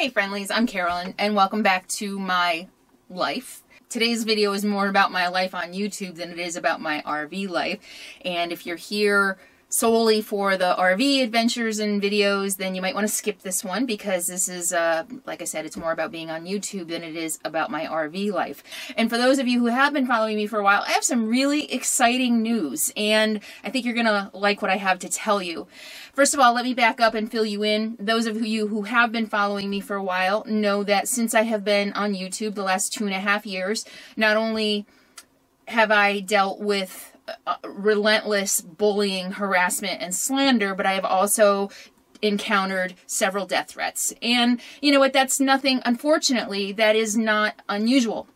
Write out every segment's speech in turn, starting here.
Hey friendlies, I'm Carolyn and welcome back to my life. Today's video is more about my life on YouTube than it is about my RV life. And if you're here solely for the RV adventures and videos, then you might want to skip this one because this is, like I said, it's more about being on YouTube than it is about my RV life. And for those of you who have been following me for a while, I have some really exciting news, and I think you're going to like what I have to tell you. First of all, let me back up and fill you in. Those of you who have been following me for a while know that since I have been on YouTube the last 2.5 years, not only have I dealt with relentless bullying, harassment, and slander, but I have also encountered several death threats. And you know what? That's nothing, unfortunately, that is not unusual.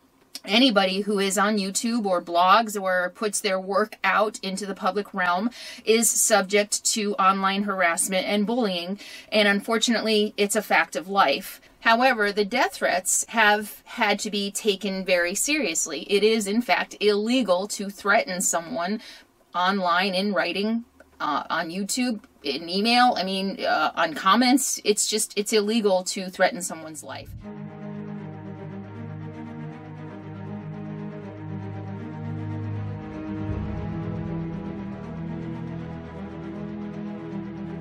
Anybody who is on YouTube or blogs or puts their work out into the public realm is subject to online harassment and bullying, and unfortunately, it's a fact of life. However, the death threats have had to be taken very seriously. It is, in fact, illegal to threaten someone online, in writing, on YouTube, in email, on comments. It's illegal to threaten someone's life.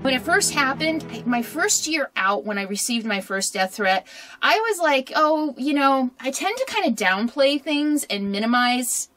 When it first happened, my first year out, when I received my first death threat, I was like, oh, you know, I tend to kind of downplay things and minimize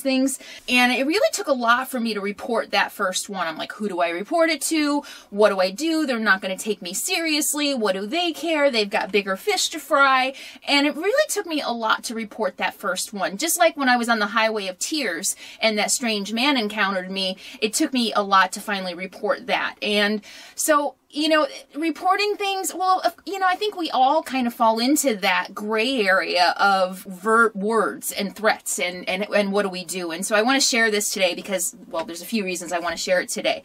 things. And it really took a lot for me to report that first one. I'm like, who do I report it to? What do I do? They're not going to take me seriously. What do they care? They've got bigger fish to fry. And it really took me a lot to report that first one. Just like when I was on the highway of tears and that strange man encountered me, it took me a lot to finally report that. And so, you know, reporting things, well, you know, I think we all kind of fall into that gray area of words and threats and what do we do? And so I want to share this today because, well, there's a few reasons I want to share it today.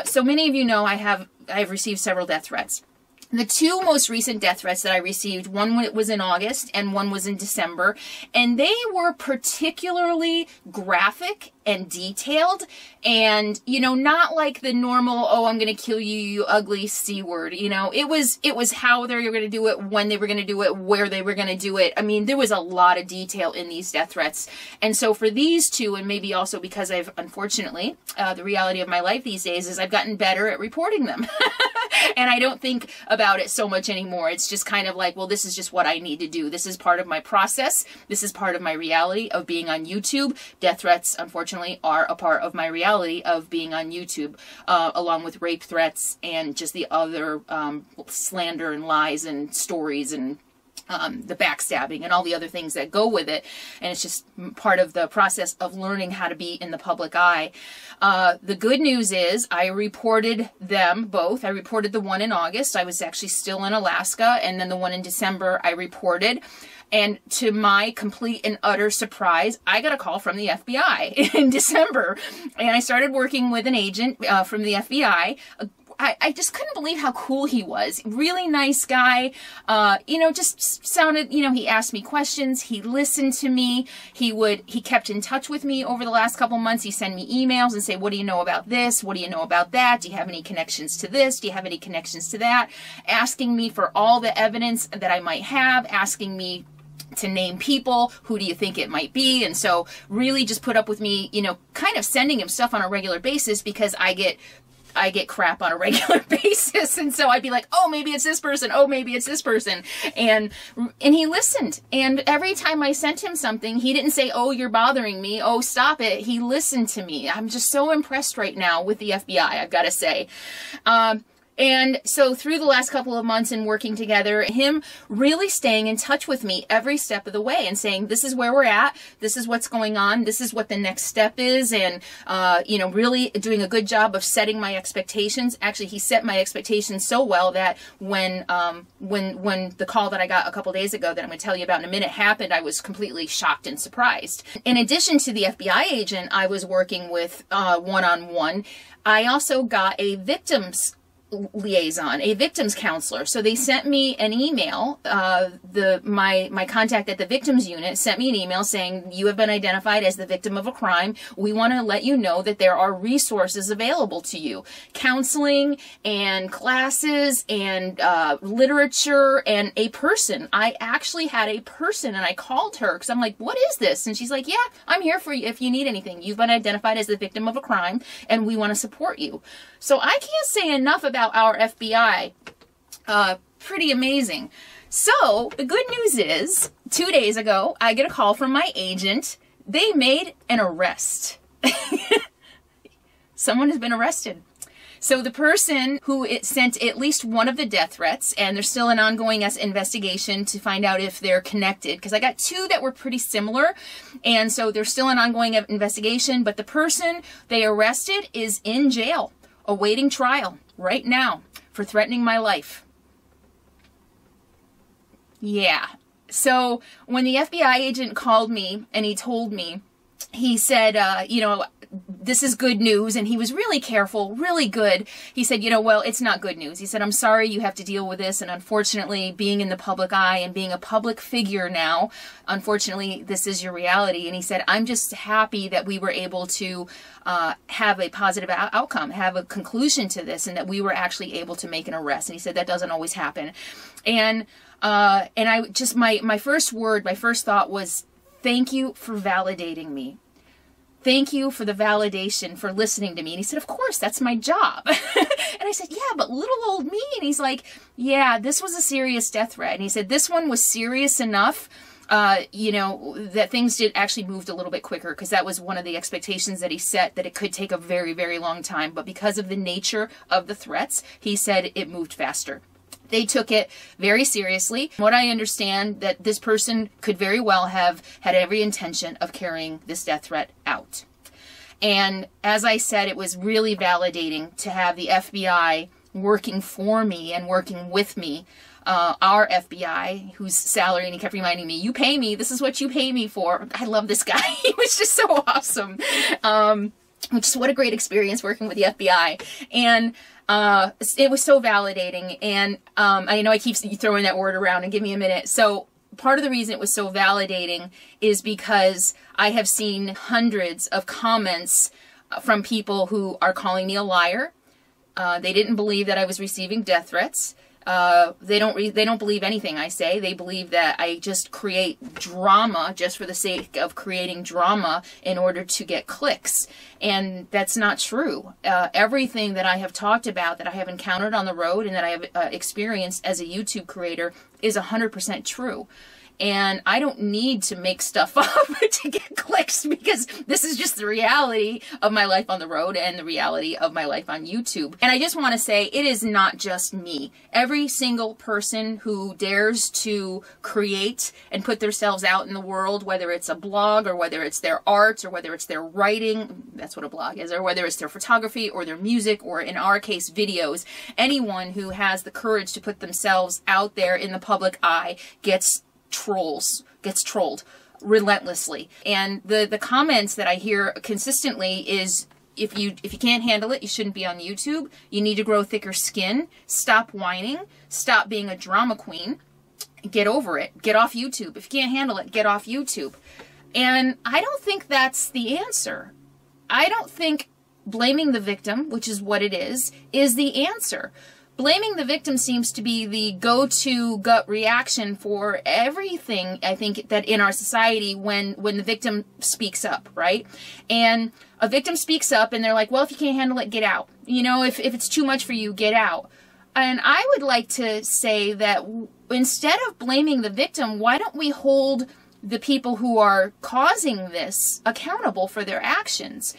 So many of you know I've received several death threats. The two most recent death threats that I received, one was in August and one was in December, and they were particularly graphic and detailed, and, you know, not like the normal, oh, I'm going to kill you, you ugly C word. You know, it was how they were going to do it, when they were going to do it, where they were going to do it. I mean, there was a lot of detail in these death threats. And so for these two, and maybe also because I've, unfortunately, the reality of my life these days is I've gotten better at reporting them. And I don't think about it so much anymore. It's just kind of like, well, this is just what I need to do. This is part of my process. This is part of my reality of being on YouTube. Death threats, unfortunately, are a part of my reality of being on YouTube, along with rape threats and just the other slander and lies and stories and the backstabbing and all the other things that go with it. And it's just part of the process of learning how to be in the public eye. The good news is I reported them both. I reported the one in August. I was actually still in Alaska. And then the one in December I reported. And to my complete and utter surprise, I got a call from the FBI in December. And I started working with an agent from the FBI. I just couldn't believe how cool he was. Really nice guy. You know, just sounded, you know, he asked me questions. He listened to me. He kept in touch with me over the last couple months. He sent me emails and say, what do you know about this? What do you know about that? Do you have any connections to this? Do you have any connections to that? Asking me for all the evidence that I might have, asking me to name people, who do you think it might be? And so really just put up with me, you know, kind of sending him stuff on a regular basis because I get crap on a regular basis. And so I'd be like, oh, maybe it's this person. Oh, maybe it's this person. And he listened. And every time I sent him something, he didn't say, oh, you're bothering me. Oh, stop it. He listened to me. I'm just so impressed right now with the FBI, I've got to say. And so through the last couple of months and working together, him really staying in touch with me every step of the way and saying, this is where we're at, this is what's going on, this is what the next step is, and, you know, really doing a good job of setting my expectations. Actually, he set my expectations so well that when the call that I got a couple days ago that I'm going to tell you about in a minute happened, I was completely shocked and surprised. In addition to the FBI agent I was working with one-on-one, I also got a victims liaison, a victims counselor. So they sent me an email. My contact at the victims unit sent me an email saying, you have been identified as the victim of a crime. We want to let you know that there are resources available to you. Counseling and classes and literature and a person. I actually had a person and I called her because I'm like, what is this? And she's like, yeah, I'm here for you if you need anything. You've been identified as the victim of a crime and we want to support you. So I can't say enough about our FBI. Pretty amazing. So the good news is 2 days ago, I get a call from my agent. They made an arrest. Someone has been arrested. So the person who sent at least one of the death threats, and there's still an ongoing investigation to find out if they're connected, because I got 2 that were pretty similar, and so there's still an ongoing investigation, but the person they arrested is in jail, awaiting trial right now for threatening my life. Yeah. So when the FBI agent called me and he told me, he said, you know, this is good news. And he was really careful, really good. He said, you know, well, it's not good news. He said, I'm sorry you have to deal with this. And unfortunately, being in the public eye and being a public figure now, unfortunately, this is your reality. And he said, I'm just happy that we were able to have a positive outcome, have a conclusion to this, and that we were actually able to make an arrest. And he said, that doesn't always happen. And I just, my first thought was, thank you for validating me. Thank you for the validation, for listening to me. And he said, of course, that's my job. And I said, yeah, but little old me. And he's like, yeah, this was a serious death threat. And he said, this one was serious enough, you know, that things did actually moved a little bit quicker, because that was one of the expectations that he set, that it could take a very, very long time. But because of the nature of the threats, he said it moved faster. They took it very seriously. What I understand, that this person could very well have had every intention of carrying this death threat out. And as I said, it was really validating to have the FBI working for me and working with me. Our FBI, whose salary, and he kept reminding me, you pay me, this is what you pay me for. I love this guy. He was just so awesome. Which is what a great experience working with the FBI. And it was so validating. And I know I keep throwing that word around, and give me a minute. So part of the reason it was so validating is because I have seen hundreds of comments from people who are calling me a liar. They didn't believe that I was receiving death threats. They don't believe anything I say. They believe that I just create drama just for the sake of creating drama in order to get clicks. And that's not true. Everything that I have talked about, that I have encountered on the road and that I have experienced as a YouTube creator is 100% true. And I don't need to make stuff up to get clicks, because this is just the reality of my life on the road and the reality of my life on YouTube. And I just want to say, it is not just me. Every single person who dares to create and put themselves out in the world, whether it's a blog or whether it's their art or whether it's their writing, that's what a blog is, or whether it's their photography or their music, or in our case, videos, anyone who has the courage to put themselves out there in the public eye gets trolled relentlessly. And the comments that I hear consistently is, if you can't handle it, you shouldn't be on YouTube. You need to grow thicker skin. Stop whining. Stop being a drama queen. Get over it. Get off YouTube. If you can't handle it, get off YouTube. And I don't think that's the answer. I don't think blaming the victim, which is what it is the answer. Blaming the victim seems to be the go-to gut reaction for everything, I think, that in our society when the victim speaks up, right? And a victim speaks up and they're like, well, if you can't handle it, get out. You know, if it's too much for you, get out. And I would like to say that instead of blaming the victim, why don't we hold the people who are causing this accountable for their actions?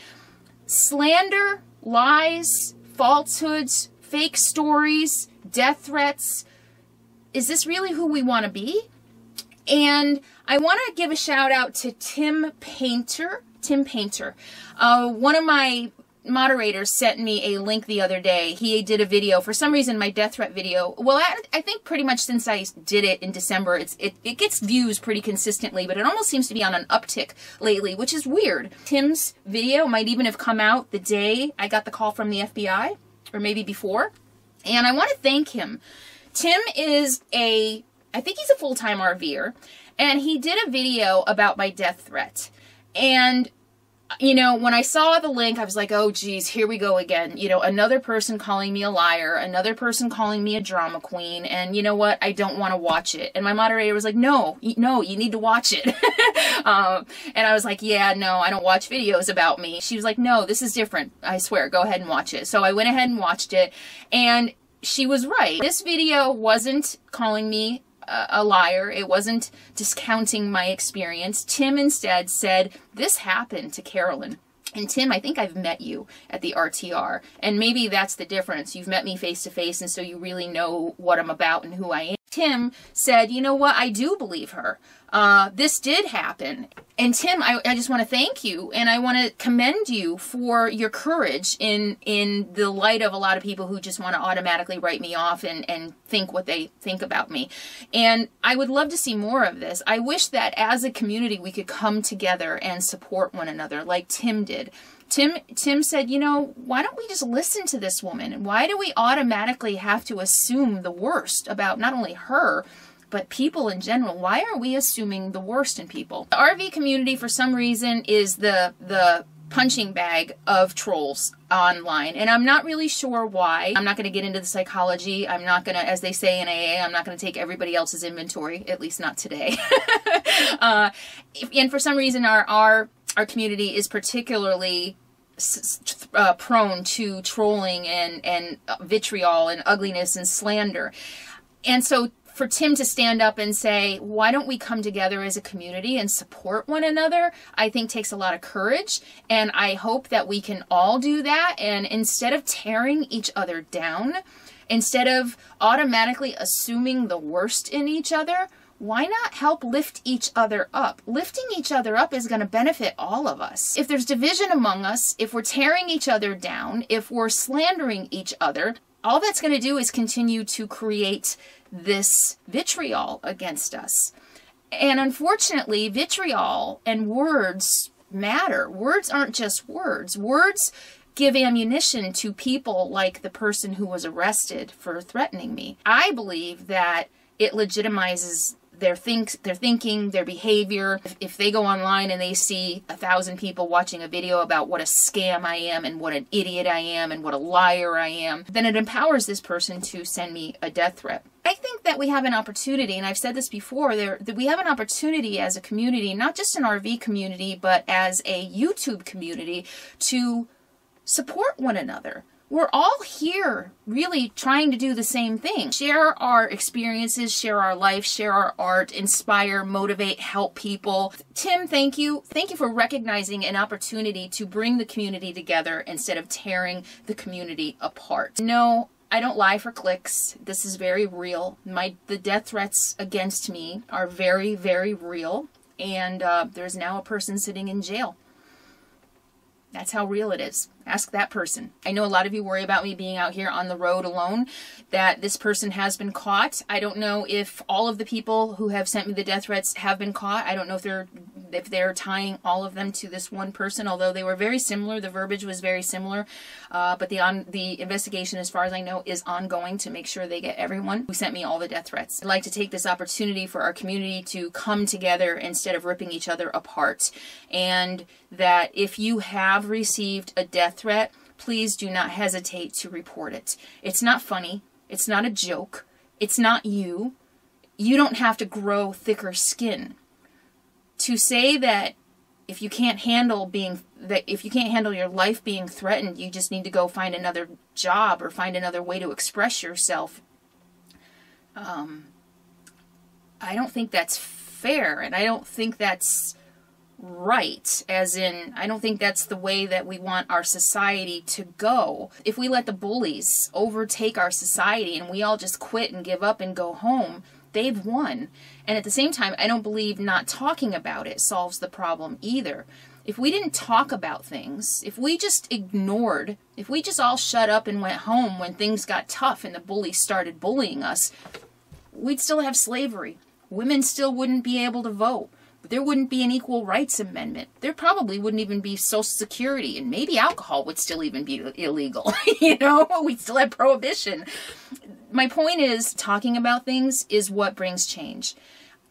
Slander, lies, falsehoods, fake stories, death threats. Is this really who we want to be? And I want to give a shout out to Tim Painter. One of my moderators sent me a link the other day. He did a video. For some reason, my death threat video, well, I think pretty much since I did it in December, it gets views pretty consistently, but it almost seems to be on an uptick lately, which is weird. Tim's video might even have come out the day I got the call from the FBI, or maybe before. And I want to thank him. Tim is I think he's a full-time RVer, and he did a video about my death threat. And, you know, when I saw the link, I was like, oh, geez, here we go again. You know, another person calling me a liar, another person calling me a drama queen, and you know what? I don't want to watch it. And my moderator was like, no, you need to watch it. And I was like, yeah, no, I don't watch videos about me. She was like, no, this is different. I swear, go ahead and watch it. So I went ahead and watched it, and she was right. This video wasn't calling me a liar. It wasn't discounting my experience. Tim instead said, this happened to Carolyn. And Tim, I think I've met you at the RTR, and maybe that's the difference. You've met me face to face, and so you really know what I'm about and who I am. Tim said, you know what, I do believe her. This did happen. And Tim, I just want to thank you, and I want to commend you for your courage in the light of a lot of people who just want to automatically write me off and think what they think about me. And I would love to see more of this. I wish that as a community we could come together and support one another like Tim did. Tim said, you know, why don't we just listen to this woman? Why do we automatically have to assume the worst about not only her, but people in general? Why are we assuming the worst in people? The RV community, for some reason, is the punching bag of trolls online, and I'm not really sure why. I'm not going to get into the psychology. I'm not going to, as they say in AA, I'm not going to take everybody else's inventory, at least not today. And for some reason, our community is particularly prone to trolling and vitriol and ugliness and slander. And so for Tim to stand up and say, why don't we come together as a community and support one another, I think takes a lot of courage. And I hope that we can all do that. And instead of tearing each other down, instead of automatically assuming the worst in each other, why not help lift each other up? Lifting each other up is going to benefit all of us. If there's division among us, if we're tearing each other down, if we're slandering each other, all that's going to do is continue to create this vitriol against us. And unfortunately, vitriol and words matter. Words aren't just words. Words give ammunition to people like the person who was arrested for threatening me. I believe that it legitimizes their thinking, their behavior. If they go online and they see 1,000 people watching a video about what a scam I am and what an idiot I am and what a liar I am, then it empowers this person to send me a death threat. I think that we have an opportunity, and I've said this before, that we have an opportunity as a community, not just an RV community, but as a YouTube community, to support one another. We're all here really trying to do the same thing. Share our experiences, share our life, share our art, inspire, motivate, help people. Tim, thank you. Thank you for recognizing an opportunity to bring the community together instead of tearing the community apart. No, I don't lie for clicks. This is very real. The death threats against me are very, very real. And there's now a person sitting in jail. That's how real it is. Ask that person. I know a lot of you worry about me being out here on the road alone, that this person has been caught. I don't know if all of the people who have sent me the death threats have been caught. I don't know if they're tying all of them to this one person, although they were very similar. The verbiage was very similar. But the investigation, as far as I know, is ongoing to make sure they get everyone who sent me all the death threats. I'd like to take this opportunity for our community to come together instead of ripping each other apart. And that if you have received a death threat, please do not hesitate to report it. It's not funny. It's not a joke. It's not you. You don't have to grow thicker skin. To say that if you can't handle your life being threatened, you just need to go find another job or find another way to express yourself, I don't think that's fair, and I don't think that's right, as in, I don't think that's the way that we want our society to go. If we let the bullies overtake our society and we all just quit and give up and go home, they've won. And at the same time, I don't believe not talking about it solves the problem either. If we didn't talk about things, if we just ignored, if we just all shut up and went home when things got tough and the bullies started bullying us, we'd still have slavery. Women still wouldn't be able to vote. there wouldn't be an equal rights amendment. There probably wouldn't even be Social Security, and maybe alcohol would still even be illegal. You know, we'd still have prohibition. My point is, talking about things is what brings change.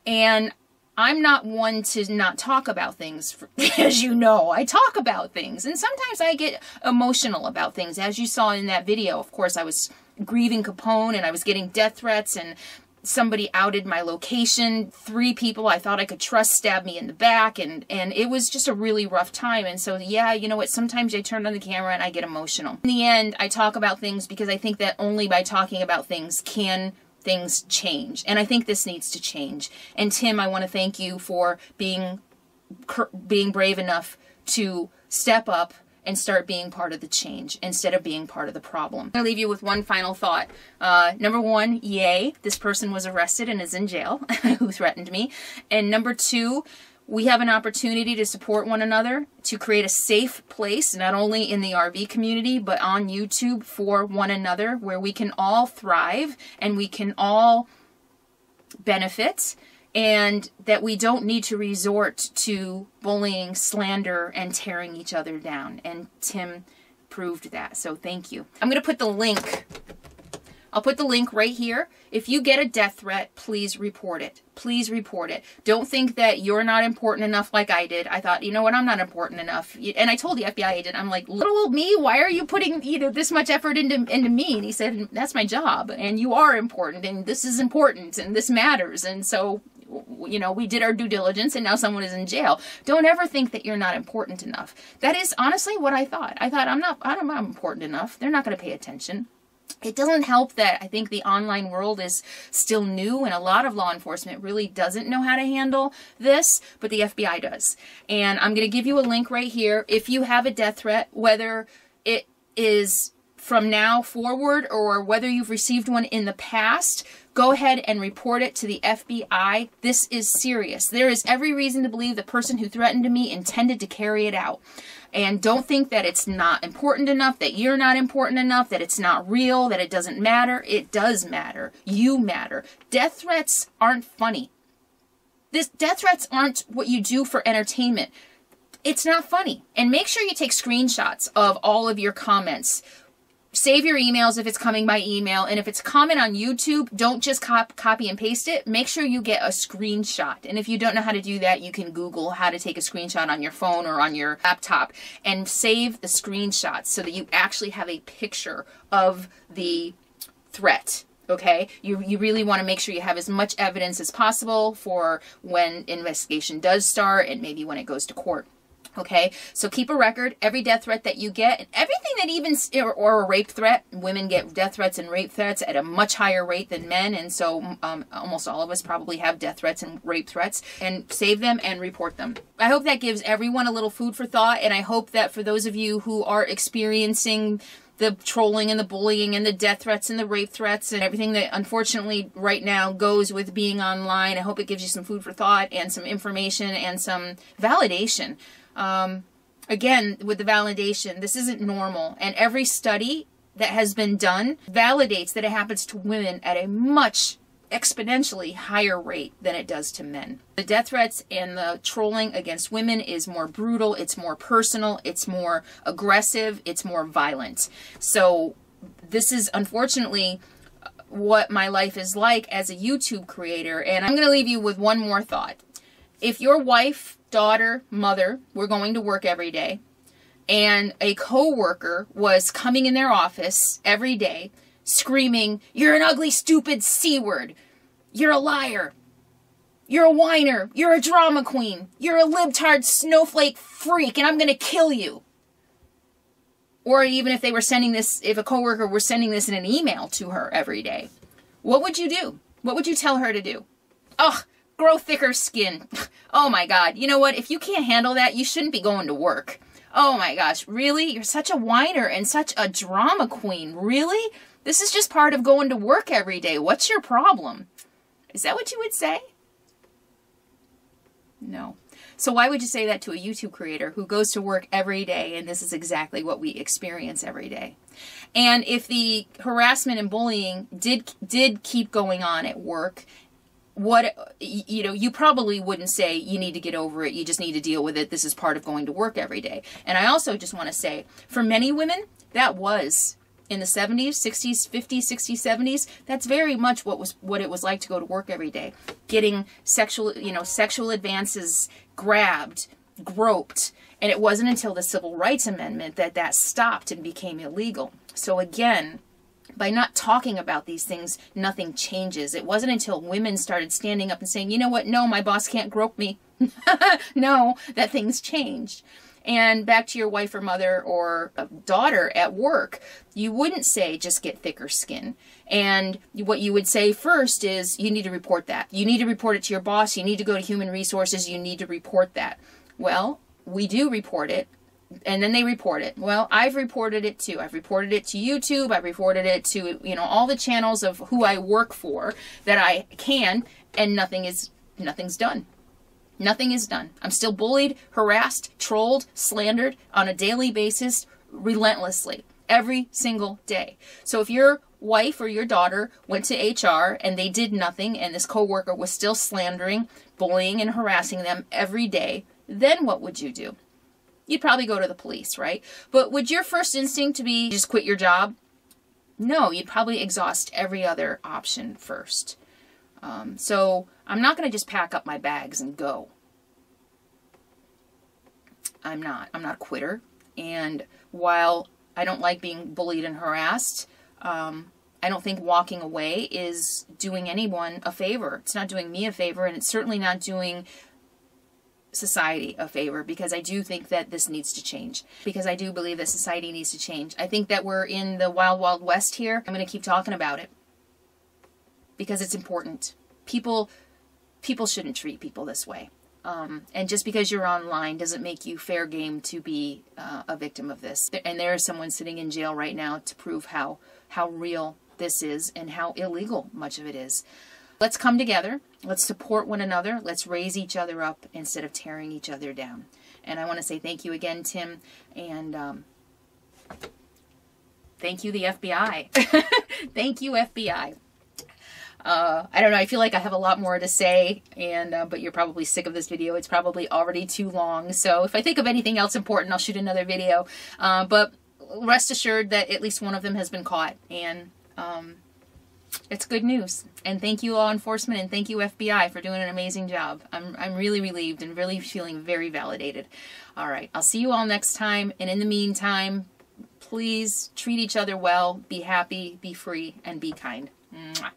And I'm not one to not talk about things. As you know, I talk about things. And sometimes I get emotional about things. As you saw in that video, of course, I was grieving Capone and I was getting death threats, and somebody outed my location. 3 people I thought I could trust stabbed me in the back, and it was just a really rough time. And so, yeah, you know what, sometimes I turn on the camera and I get emotional. In the end, I talk about things because I think that only by talking about things can things change. And I think this needs to change. And Tim, I want to thank you for being brave enough to step up and start being part of the change instead of being part of the problem. I'm going to leave you with one final thought. Number 1, yay, this person was arrested and is in jail who threatened me. And number 2, we have an opportunity to support one another, to create a safe place, not only in the RV community, but on YouTube for one another, where we can all thrive and we can all benefit, and that we don't need to resort to bullying, slander, and tearing each other down. And Tim proved that, so thank you. I'm going to put the link. I'll put the link right here. If you get a death threat, please report it. Please report it. Don't think that you're not important enough like I did. I thought, you know what, I'm not important enough. And I told the FBI agent, I'm like, little old me, why are you putting, you know, this much effort into me? And he said, that's my job, and you are important, and this is important, and this matters. And so, you know, we did our due diligence, and now someone is in jail. Don't ever think that you're not important enough. That is honestly what I thought. I thought, I'm not important enough. They're not going to pay attention. It doesn't help that I think the online world is still new, and a lot of law enforcement really doesn't know how to handle this, but the FBI does. And I'm going to give you a link right here. If you have a death threat, whether it is from now forward or whether you've received one in the past, go ahead and report it to the FBI. This is serious. There is every reason to believe the person who threatened me intended to carry it out. And don't think that it's not important enough, that you're not important enough, that it's not real, that it doesn't matter. It does matter. You matter. Death threats aren't funny. Death threats aren't what you do for entertainment. It's not funny. And make sure you take screenshots of all of your comments. Save your emails if it's coming by email. And if it's a comment on YouTube, don't just copy and paste it. Make sure you get a screenshot. And if you don't know how to do that, you can Google how to take a screenshot on your phone or on your laptop and save the screenshots so that you actually have a picture of the threat. Okay? You really want to make sure you have as much evidence as possible for when investigation does start and maybe when it goes to court. Okay, so keep a record. Every death threat that you get, and everything that even, or a rape threat, women get death threats and rape threats at a much higher rate than men, and so almost all of us probably have death threats and rape threats, and save them and report them. I hope that gives everyone a little food for thought, and I hope that for those of you who are experiencing the trolling and the bullying and the death threats and the rape threats and everything that unfortunately right now goes with being online, I hope it gives you some food for thought and some information and some validation. Again, with the validation, this isn't normal. And every study that has been done validates that it happens to women at a much exponentially higher rate than it does to men. The death threats and the trolling against women is more brutal, it's more personal, it's more aggressive, it's more violent. So this is unfortunately what my life is like as a YouTube creator. And I'm going to leave you with one more thought. If your wife, daughter, mother were going to work every day, and a coworker was coming in their office every day screaming, "You're an ugly, stupid C-word. You're a liar. You're a whiner. You're a drama queen. You're a libtard snowflake freak, and I'm going to kill you." Or even if they were sending this, if a coworker were sending this in an email to her every day, what would you do? What would you tell her to do? Ugh. Grow thicker skin. Oh my God. You know what? If you can't handle that, you shouldn't be going to work. Oh my gosh. Really? You're such a whiner and such a drama queen. Really? This is just part of going to work every day. What's your problem? Is that what you would say? No. So why would you say that to a YouTube creator who goes to work every day, and this is exactly what we experience every day? And if the harassment and bullying did keep going on at work, what, you know, you probably wouldn't say you need to get over it. You just need to deal with it. This is part of going to work every day. And I also just want to say, for many women, that was in the 70s, 60s, 50s, 60s, 70s. That's very much what it was like to go to work every day. Getting sexual, you know, sexual advances grabbed, groped. And it wasn't until the Civil Rights Amendment that that stopped and became illegal. So again, by not talking about these things, nothing changes. It wasn't until women started standing up and saying, you know what, no, my boss can't grope me. No, that things changed. And back to your wife or mother or daughter at work, you wouldn't say just get thicker skin. And what you would say first is you need to report that. You need to report it to your boss. You need to go to Human Resources. You need to report that. Well, we do report it. And then they report it. Well, I've reported it too. I've reported it to YouTube. I've reported it to, you know, all the channels of who I work for that I can, and nothing's done. Nothing is done. I'm still bullied, harassed, trolled, slandered on a daily basis, relentlessly, every single day. So if your wife or your daughter went to HR and they did nothing, and this coworker was still slandering, bullying, and harassing them every day, then what would you do? You'd probably go to the police, right? But would your first instinct to be just quit your job? No, you'd probably exhaust every other option first. So I'm not going to just pack up my bags and go. I'm not a quitter. And while I don't like being bullied and harassed, I don't think walking away is doing anyone a favor. It's not doing me a favor, and it's certainly not doing society a favor, because I do think that this needs to change, because I do believe that society needs to change. I think that we're in the wild, wild west here. I'm going to keep talking about it because it's important. People shouldn't treat people this way. And just because you're online doesn't make you fair game to be a victim of this. And there is someone sitting in jail right now to prove how real this is and how illegal much of it is. Let's come together. Let's support one another. Let's raise each other up instead of tearing each other down. And I want to say thank you again, Tim. And thank you, the FBI. Thank you, FBI. I don't know. I feel like I have a lot more to say, and but you're probably sick of this video. It's probably already too long. So if I think of anything else important, I'll shoot another video. But rest assured that at least one of them has been caught. And it's good news. And thank you, law enforcement, and thank you, FBI, for doing an amazing job. I'm really relieved and really feeling very validated. All right, I'll see you all next time. And in the meantime, please treat each other well, be happy, be free, and be kind. Mwah.